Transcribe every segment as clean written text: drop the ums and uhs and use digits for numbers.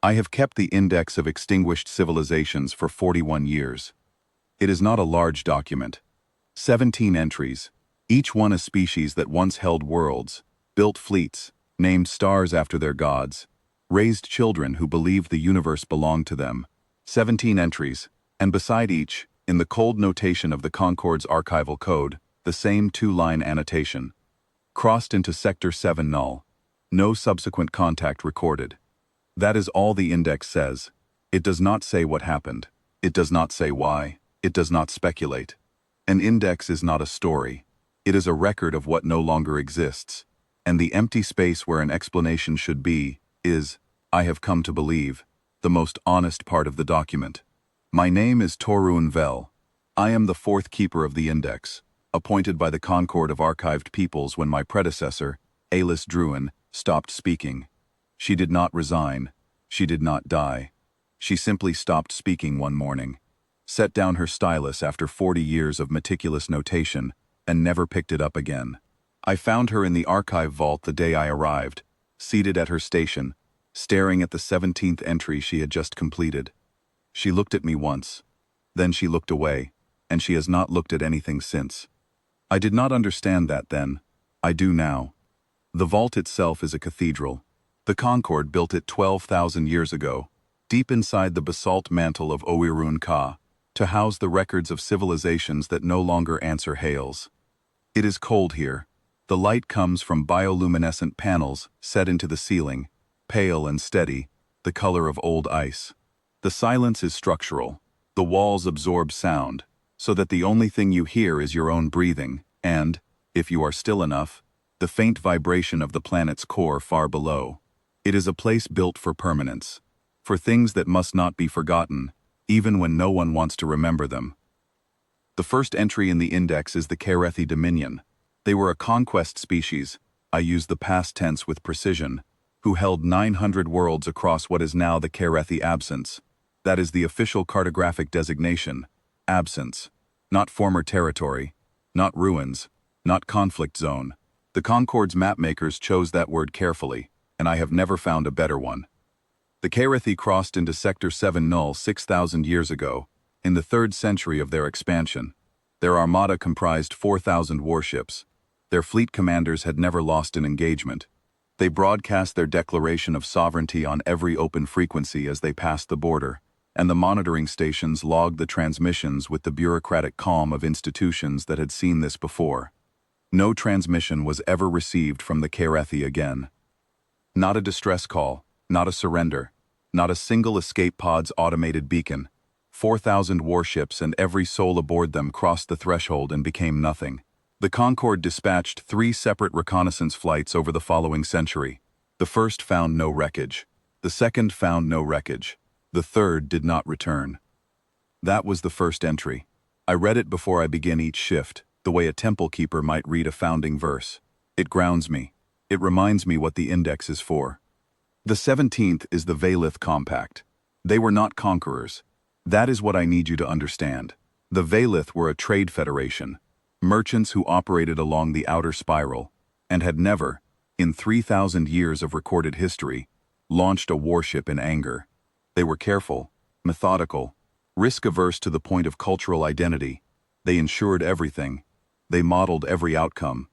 I have kept the Index of Extinguished Civilizations for 41 years. It is not a large document. 17 entries, each one a species that once held worlds, built fleets, named stars after their gods, raised children who believed the universe belonged to them. 17 entries, and beside each, in the cold notation of the Concord's archival code, the same two-line annotation. Crossed into Sector 7 null. No subsequent contact recorded. That is all the index says. It does not say what happened. It does not say why. It does not speculate. An index is not a story. It is a record of what no longer exists. And the empty space where an explanation should be, is, I have come to believe, the most honest part of the document. My name is Torun Vel. I am the fourth keeper of the index, appointed by the Concord of Archived Peoples when my predecessor, Alice Druin, stopped speaking. She did not resign. She did not die. She simply stopped speaking one morning, set down her stylus after 40 years of meticulous notation, and never picked it up again. I found her in the archive vault the day I arrived, seated at her station, staring at the 17th entry she had just completed. She looked at me once. Then she looked away, and she has not looked at anything since. I did not understand that then. I do now. The vault itself is a cathedral. The Concord built it 12,000 years ago, deep inside the basalt mantle of Oirun Ka, to house the records of civilizations that no longer answer hails. It is cold here. The light comes from bioluminescent panels set into the ceiling, pale and steady, the color of old ice. The silence is structural. The walls absorb sound, so that the only thing you hear is your own breathing, and, if you are still enough, the faint vibration of the planet's core far below. It is a place built for permanence, for things that must not be forgotten, even when no one wants to remember them. The first entry in the index is the Carethi Dominion. They were a conquest species, I use the past tense with precision, who held 900 worlds across what is now the Carethi Absence. That is the official cartographic designation, absence, not former territory, not ruins, not conflict zone. The Concord's mapmakers chose that word carefully, and I have never found a better one. The Carethi crossed into Sector 7 null 6,000 years ago, in the 3rd century of their expansion. Their armada comprised 4,000 warships. Their fleet commanders had never lost an engagement. They broadcast their declaration of sovereignty on every open frequency as they passed the border, and the monitoring stations logged the transmissions with the bureaucratic calm of institutions that had seen this before. No transmission was ever received from the Carethi again. Not a distress call, not a surrender, not a single escape pod's automated beacon. 4,000 warships and every soul aboard them crossed the threshold and became nothing. The Concorde dispatched 3 separate reconnaissance flights over the following century. The first found no wreckage. The second found no wreckage. The third did not return. That was the first entry. I read it before I begin each shift, the way a temple keeper might read a founding verse. It grounds me. It reminds me what the index is for. The 17th is the Valith Compact. They were not conquerors. That is what I need you to understand. The Valith were a trade federation, merchants who operated along the outer spiral, and had never, in 3,000 years of recorded history, launched a warship in anger. They were careful, methodical, risk-averse to the point of cultural identity. They ensured everything. They modeled every outcome.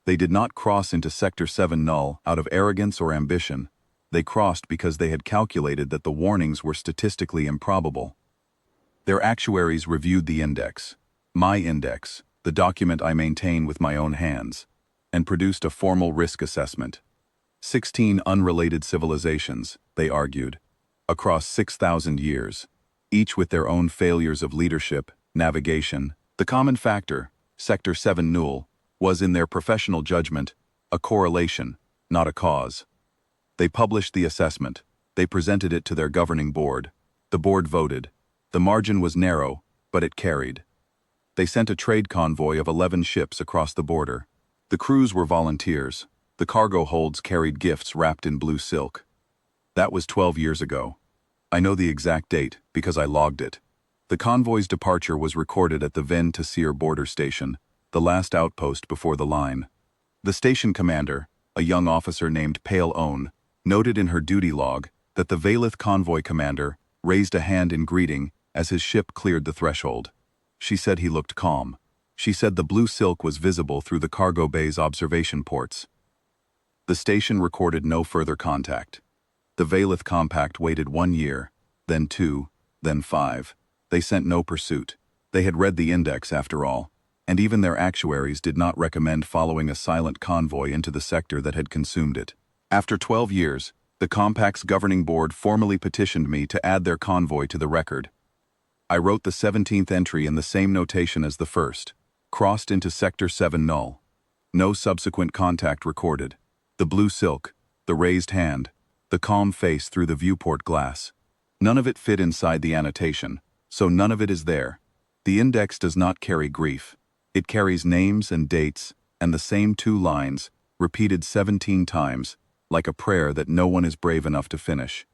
They did not cross into Sector 7 null out of arrogance or ambition. They crossed because they had calculated that the warnings were statistically improbable. Their actuaries reviewed the index, my index, the document I maintain with my own hands, and produced a formal risk assessment. 16 unrelated civilizations, they argued, across 6,000 years, each with their own failures of leadership, navigation. The common factor, Sector 7 null, was in their professional judgment, a correlation, not a cause. They published the assessment. They presented it to their governing board. The board voted. The margin was narrow, but it carried. They sent a trade convoy of 11 ships across the border. The crews were volunteers. The cargo holds carried gifts wrapped in blue silk. That was 12 years ago. I know the exact date because I logged it. The convoy's departure was recorded at the Ven Tassir border station, the last outpost before the line. The station commander, a young officer named Pale Own, noted in her duty log, that the Valith convoy commander raised a hand in greeting as his ship cleared the threshold. She said he looked calm. She said the blue silk was visible through the cargo bay's observation ports. The station recorded no further contact. The Valith compact waited 1 year, then 2, then 5. They sent no pursuit. They had read the index after all, and even their actuaries did not recommend following a silent convoy into the sector that had consumed it. After 12 years, the compact's governing board formally petitioned me to add their convoy to the record. I wrote the 17th entry in the same notation as the first, crossed into Sector 7 null. No subsequent contact recorded. The blue silk, the raised hand, the calm face through the viewport glass. None of it fit inside the annotation, so none of it is there. The index does not carry grief. It carries names and dates, and the same 2 lines, repeated 17 times, like a prayer that no one is brave enough to finish.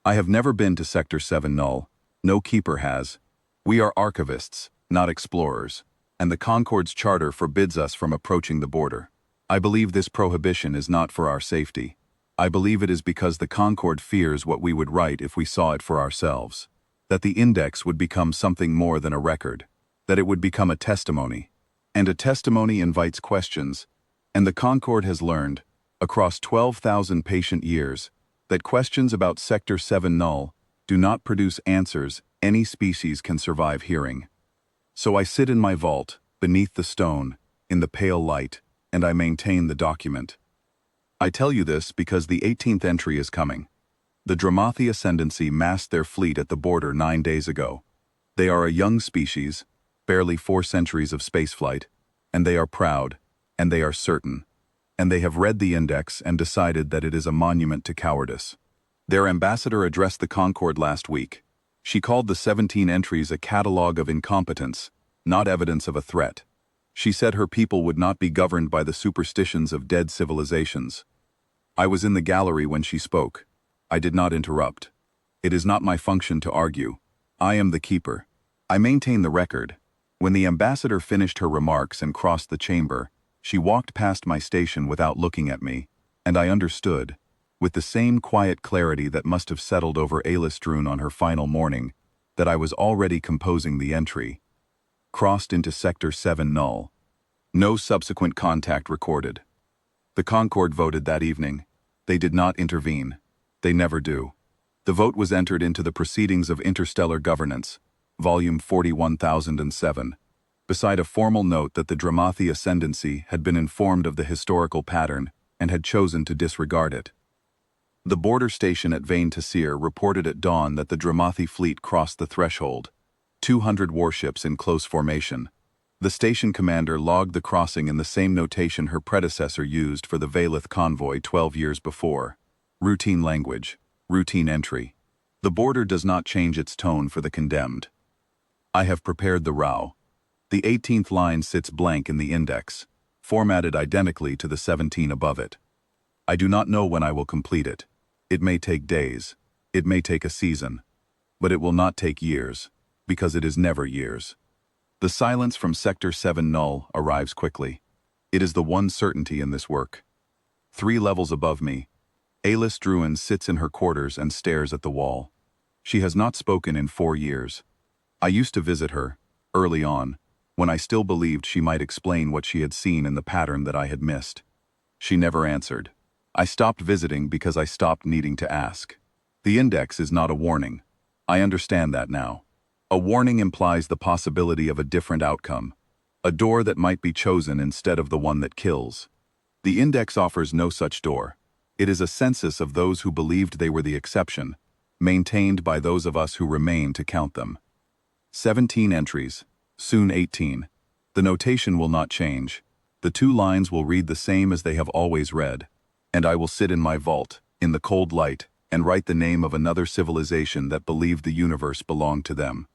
I have never been to Sector 7 null. No keeper has. We are archivists, not explorers, and the Concord's charter forbids us from approaching the border. I believe this prohibition is not for our safety. I believe it is because the Concord fears what we would write if we saw it for ourselves. That the index would become something more than a record. That it would become a testimony. And a testimony invites questions. And the Concord has learned, across 12,000 patient years, that questions about Sector 7 null do not produce answers any species can survive hearing. So I sit in my vault, beneath the stone, in the pale light, and I maintain the document. I tell you this because the 18th entry is coming. The Dramathi Ascendancy massed their fleet at the border 9 days ago. They are a young species, barely 4 centuries of spaceflight, and they are proud, and they are certain, and they have read the index and decided that it is a monument to cowardice. Their ambassador addressed the Concord last week. She called the 17 entries a catalogue of incompetence, not evidence of a threat. She said her people would not be governed by the superstitions of dead civilizations. I was in the gallery when she spoke. I did not interrupt. It is not my function to argue. I am the keeper. I maintain the record. When the ambassador finished her remarks and crossed the chamber, she walked past my station without looking at me, and I understood, with the same quiet clarity that must have settled over Alistrun on her final morning, that I was already composing the entry. Crossed into Sector 7 null. No subsequent contact recorded. The Concord voted that evening. They did not intervene. They never do. The vote was entered into the Proceedings of Interstellar Governance, Volume 41007, beside a formal note that the Dramathi Ascendancy had been informed of the historical pattern and had chosen to disregard it. The border station at Vain Tassir reported at dawn that the Dramathi fleet crossed the threshold, 200 warships in close formation. The station commander logged the crossing in the same notation her predecessor used for the Valith convoy 12 years before. Routine language, routine entry. The border does not change its tone for the condemned. I have prepared the row. The 18th line sits blank in the index, formatted identically to the 17 above it. I do not know when I will complete it. It may take days. It may take a season. But it will not take years, because it is never years. The silence from Sector 7 null arrives quickly. It is the one certainty in this work. 3 levels above me, Alice Druin sits in her quarters and stares at the wall. She has not spoken in 4 years. I used to visit her, early on, when I still believed she might explain what she had seen in the pattern that I had missed. She never answered. I stopped visiting because I stopped needing to ask. The index is not a warning. I understand that now. A warning implies the possibility of a different outcome, a door that might be chosen instead of the one that kills. The index offers no such door. It is a census of those who believed they were the exception, maintained by those of us who remain to count them. 17 entries, soon 18. The notation will not change. The 2 lines will read the same as they have always read, and I will sit in my vault, in the cold light, and write the name of another civilization that believed the universe belonged to them.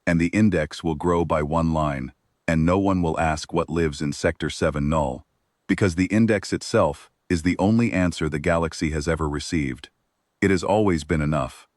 And the index will grow by 1 line, and no one will ask what lives in Sector 7 null, because the index itself is the only answer the galaxy has ever received. It has always been enough.